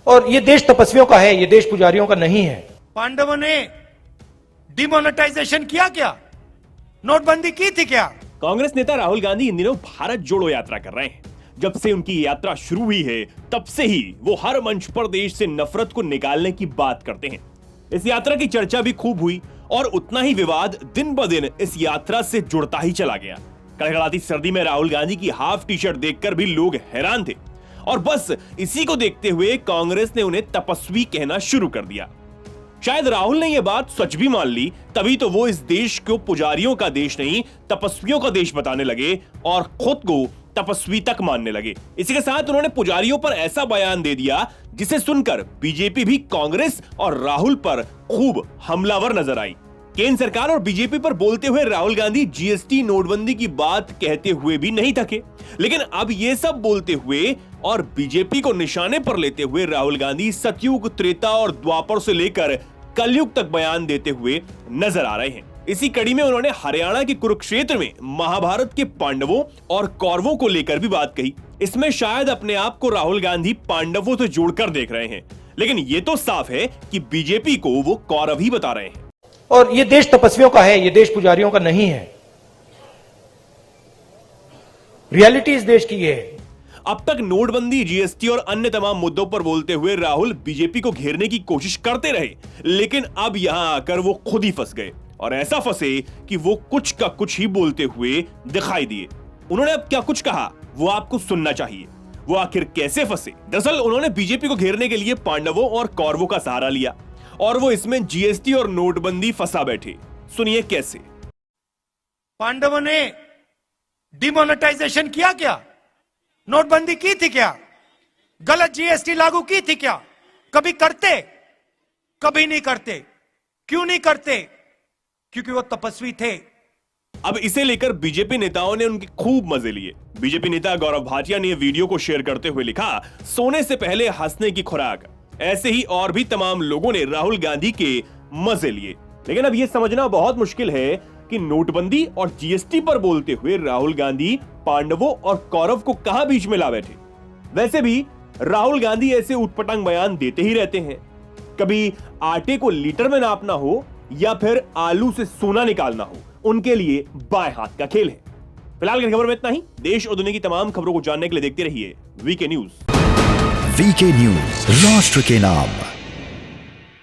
और ये देश तपस्वियों का है, ये देश पुजारियों का नहीं है। पांडवों ने डिमोनेटाइजेशन किया क्या? नोटबंदी की थी क्या? कांग्रेस नेता राहुल गांधी इन दिनों भारत जोड़ो यात्रा कर रहे हैं। जब से उनकी यात्रा शुरू हुई है तब से ही वो हर मंच पर देश से नफरत को निकालने की बात करते हैं। इस यात्रा की चर्चा भी खूब हुई और उतना ही विवाद दिन ब दिन इस यात्रा से जुड़ता ही चला गया। कड़कड़ाती सर्दी में राहुल गांधी की हाफ टी शर्ट देखकर भी लोग हैरान थे और बस इसी को देखते हुए कांग्रेस ने उन्हें तपस्वी कहना शुरू कर दिया। शायद राहुल ने यह बात सच भी मान ली, तभी तो वो इस देश को पुजारियों का देश नहीं तपस्वियों का देश बताने लगे और खुद को तपस्वी तक मानने लगे। इसी के साथ उन्होंने पुजारियों पर ऐसा बयान दे दिया जिसे सुनकर बीजेपी भी कांग्रेस और राहुल पर खूब हमलावर नजर आई। केंद्र सरकार और बीजेपी पर बोलते हुए राहुल गांधी जीएसटी नोटबंदी की बात कहते हुए भी नहीं थके, लेकिन अब ये सब बोलते हुए और बीजेपी को निशाने पर लेते हुए राहुल गांधी सतयुग, त्रेता और द्वापर से लेकर कलयुग तक बयान देते हुए नजर आ रहे हैं। इसी कड़ी में उन्होंने हरियाणा के कुरुक्षेत्र में महाभारत के पांडवों और कौरवों को लेकर भी बात कही। इसमें शायद अपने आप को राहुल गांधी पांडवों से जोड़कर देख रहे हैं, लेकिन ये तो साफ है कि बीजेपी को वो कौरव ही बता रहे हैं। और ये देश तपस्वियों का है, ये देश पुजारियों का नहीं है। रियलिटी इस देश की ये है। अब तक नोटबंदी, जीएसटी और अन्य तमाम मुद्दों पर बोलते हुए राहुल बीजेपी को घेरने की कोशिश करते रहे, लेकिन अब यहां आकर वो खुद ही फंस गए और ऐसा फंसे कि वो कुछ का कुछ ही बोलते हुए दिखाई दिए। उन्होंने अब क्या कुछ कहा वो आपको सुनना चाहिए। वो आखिर कैसे फंसे? दरअसल उन्होंने बीजेपी को घेरने के लिए पांडवों और कौरवों का सहारा लिया और वो इसमें जीएसटी और नोटबंदी फंसा बैठे। सुनिए कैसे। पांडवों ने डिमोनेटाइजेशन किया क्या? नोटबंदी की थी क्या? गलत जीएसटी लागू की थी क्या? कभी करते? कभी नहीं करते। क्यों नहीं करते? क्योंकि वो तपस्वी थे। अब इसे लेकर बीजेपी नेताओं ने उनके खूब मजे लिए। बीजेपी नेता गौरव भाटिया ने वीडियो को शेयर करते हुए लिखा, सोने से पहले हंसने की खुराक। ऐसे ही और भी तमाम लोगों ने राहुल गांधी के मजे लिए। लेकिन अब यह समझना बहुत मुश्किल है कि नोटबंदी और जीएसटी पर बोलते हुए राहुल गांधी पांडवों और कौरव को कहां बीच में ला बैठे। वैसे भी राहुल गांधी ऐसे उटपटांग बयान देते ही रहते हैं। कभी आटे को लीटर में नापना हो या फिर आलू से सोना निकालना हो, उनके लिए बाएं हाथ का खेल है। फिलहाल की खबर में इतना ही। देश और दुनिया की तमाम खबरों को जानने के लिए देखते रहिए वीके न्यूज। वीके न्यूज, राष्ट्र के नाम।